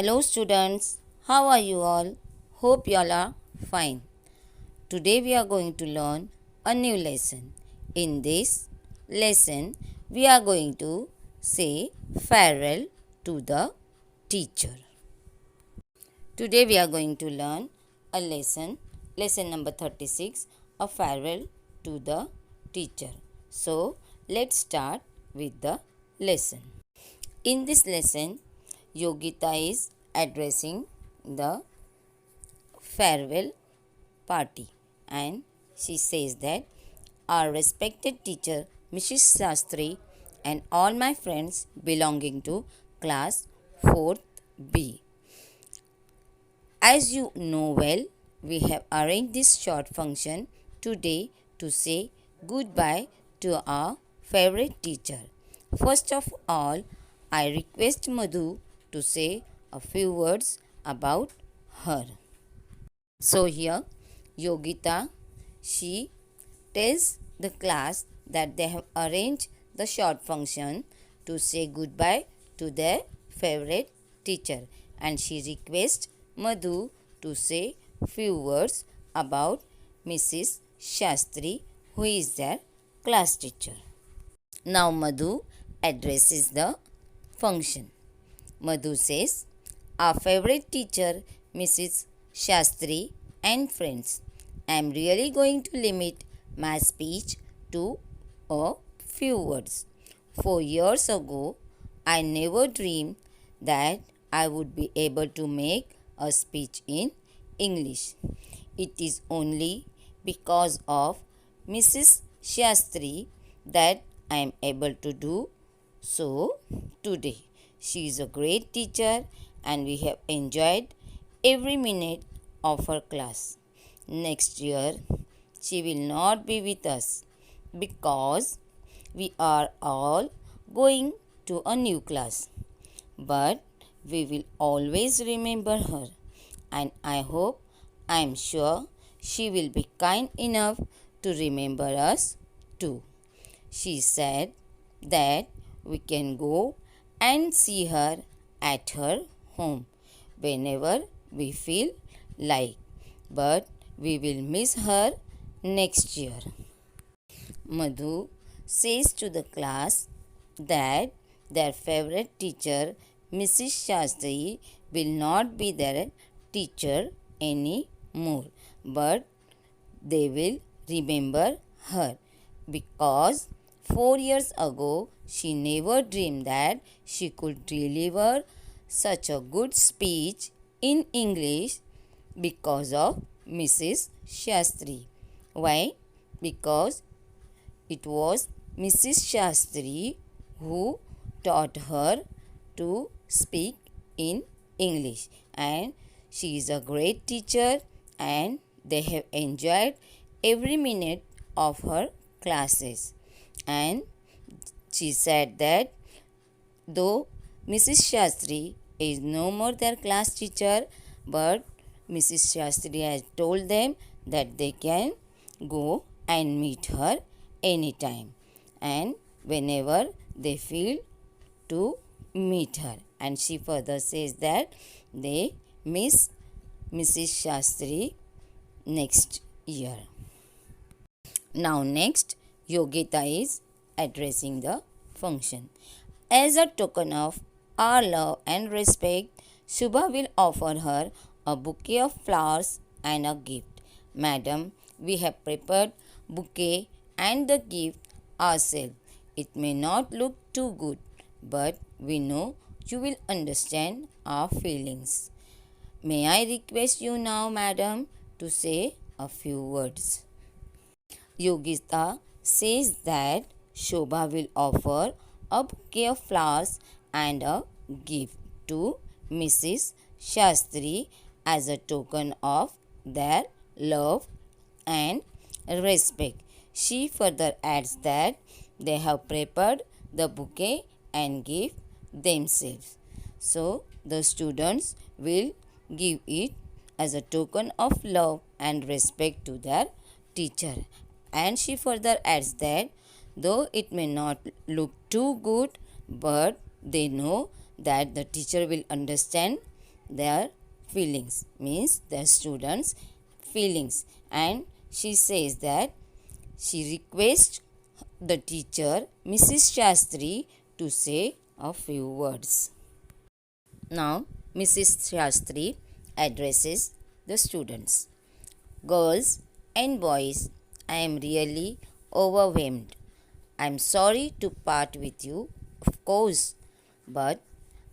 Hello students, how are you all? Hope you all are fine. Today we are going to learn a new lesson. In this lesson, we are going to say farewell to the teacher. Today we are going to learn a lesson number 36, a farewell to the teacher. So, let's start with the lesson. In this lesson, Yogita is addressing the farewell party and she says that our respected teacher Mrs. Shastri and all my friends belonging to class 4th B. As you know well, we have arranged this short function today to say goodbye to our favorite teacher. First of all, I request Madhu to say a few words about her. So here, Yogita, she tells the class that they have arranged the short function to say goodbye to their favorite teacher, and she requests Madhu to say few words about Mrs. Shastri, who is their class teacher. Now Madhu addresses the function. Madhu says, our favorite teacher, Mrs. Shastri and friends. I am really going to limit my speech to a few words. 4 years ago, I never dreamed that I would be able to make a speech in English. It is only because of Mrs. Shastri that I am able to do so today. She is a great teacher and we have enjoyed every minute of her class. Next year, she will not be with us because we are all going to a new class. But we will always remember her, and I am sure she will be kind enough to remember us too. She said that we can go and see her at her home whenever we feel like, but we will miss her next year. Madhu says to the class that their favorite teacher, Mrs. Shastri, will not be their teacher anymore, but they will remember her because 4 years ago she never dreamed that she could deliver such a good speech in English because of Mrs. Shastri. Why? Because it was Mrs. Shastri who taught her to speak in English, and she is a great teacher and they have enjoyed every minute of her classes. And she said that though Mrs. Shastri is no more their class teacher, but Mrs. Shastri has told them that they can go and meet her anytime and whenever they feel to meet her. And she further says that they miss Mrs. Shastri next year. Now next, Yogita is addressing the function. As a token of our love and respect, Shubha will offer her a bouquet of flowers and a gift. Madam, we have prepared bouquet and the gift ourselves. It may not look too good, but we know you will understand our feelings. May I request you now, madam, to say a few words. Yogita says that Shobha will offer a bouquet of flowers and a gift to Mrs. Shastri as a token of their love and respect. She further adds that they have prepared the bouquet and gift themselves. So the students will give it as a token of love and respect to their teacher. And she further adds that though it may not look too good, but they know that the teacher will understand their feelings, means their students' feelings. And she says that she requests the teacher, Mrs. Shastri, to say a few words. Now, Mrs. Shastri addresses the students. Girls and boys, I am really overwhelmed. I am sorry to part with you, of course, but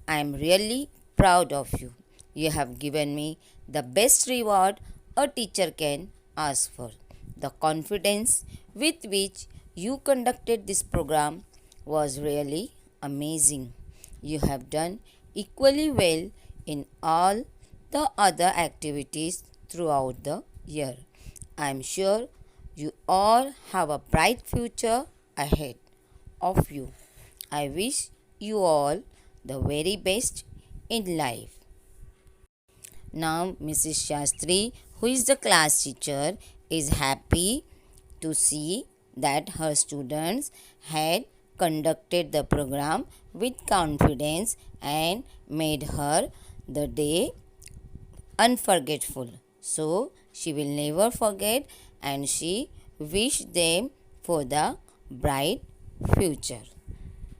I am really proud of you. You have given me the best reward a teacher can ask for. The confidence with which you conducted this program was really amazing. You have done equally well in all the other activities throughout the year. I am sure you all have a bright future ahead of you. I wish you all the very best in life. Now, Mrs. Shastri, who is the class teacher, is happy to see that her students had conducted the program with confidence and made her the day unforgetful. So, she will never forget and she wished them for the bright future.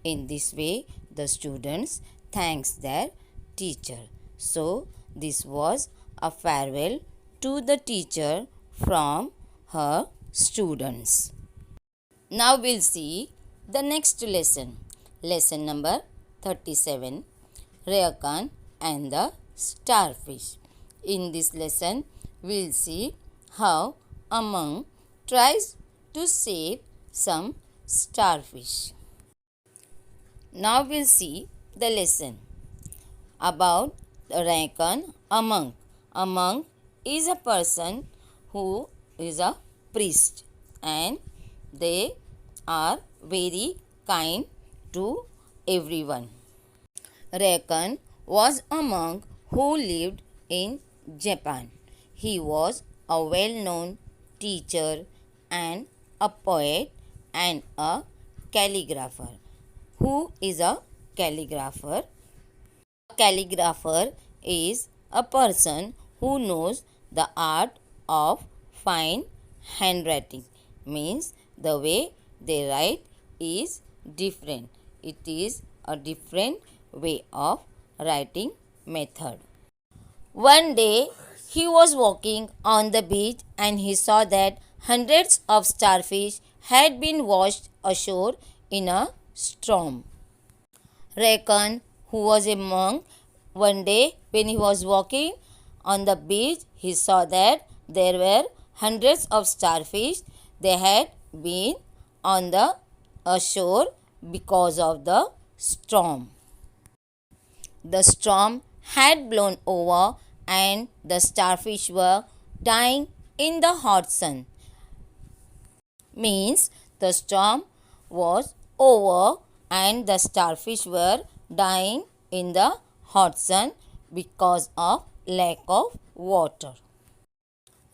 In this way, the students thanks their teacher. So, this was a farewell to the teacher from her students. Now we'll see the next lesson. Lesson number 37, Rayakan and the Starfish. In this lesson, we'll see how a monk tries to save some starfish. Now we'll see the lesson about Rayakan, a monk. A monk is a person who is a priest and they are very kind to everyone. Rayakan was a monk who lived in Japan. He was a well-known teacher and a poet and a calligrapher. Who is a calligrapher? A calligrapher is a person who knows the art of fine handwriting. Means the way they write is different. It is a different way of writing method. One day he was walking on the beach and he saw that hundreds of starfish had been washed ashore in a storm. Rayakan, who was a monk, one day when he was walking on the beach, he saw that there were hundreds of starfish. They had been on the shore because of the storm. The storm had blown over and the starfish were dying in the hot sun. Means the storm was over and the starfish were dying in the hot sun because of lack of water.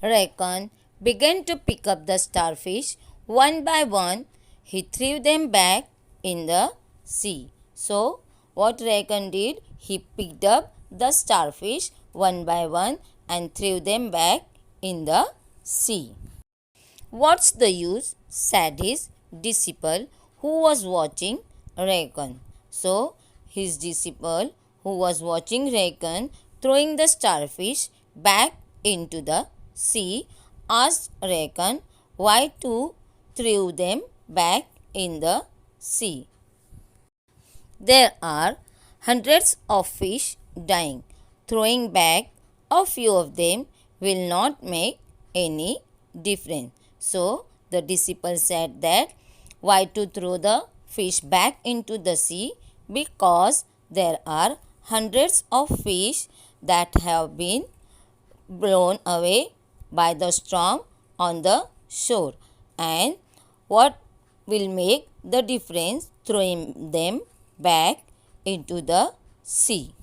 Rayakan began to pick up the starfish one by one. He threw them back in the sea. So, what Rayakan did? He picked up the starfish one by one and threw them back in the sea. What's the use? Said his disciple who was watching Rayakan. So, his disciple who was watching Rayakan throwing the starfish back into the sea asked Rayakan why to throw them back in the sea. There are hundreds of fish dying. Throwing back a few of them will not make any difference. So, the disciple said that why to throw the fish back into the sea? Because there are hundreds of fish that have been blown away by the storm on the shore. And what will make the difference? Throwing them back into the sea.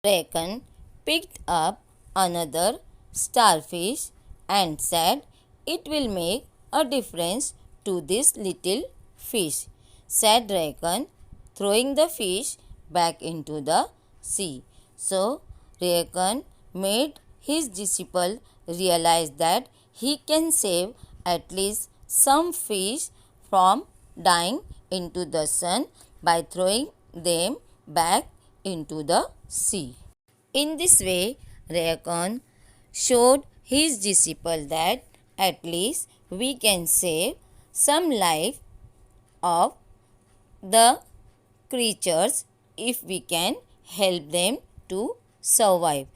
Rayakan picked up another starfish and said, "It will make a difference to this little fish," said Rayakan, throwing the fish back into the sea. So, Reagan made his disciple realize that he can save at least some fish from dying into the sun by throwing them back into the sea. In this way, Reagan showed his disciple that at least we can save some life of the creatures if we can help them to survive.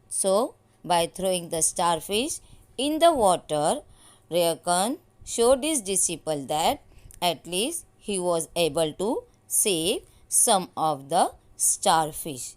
So, by throwing the starfish in the water, Reagan showed his disciple that at least he was able to save some of the starfish.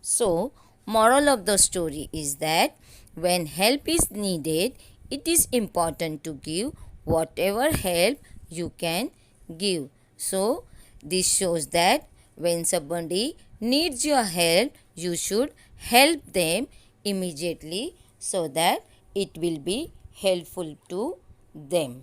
So, moral of the story is that when help is needed, it is important to give whatever help you can give. So, this shows that when somebody needs your help, you should help them immediately so that it will be helpful to them.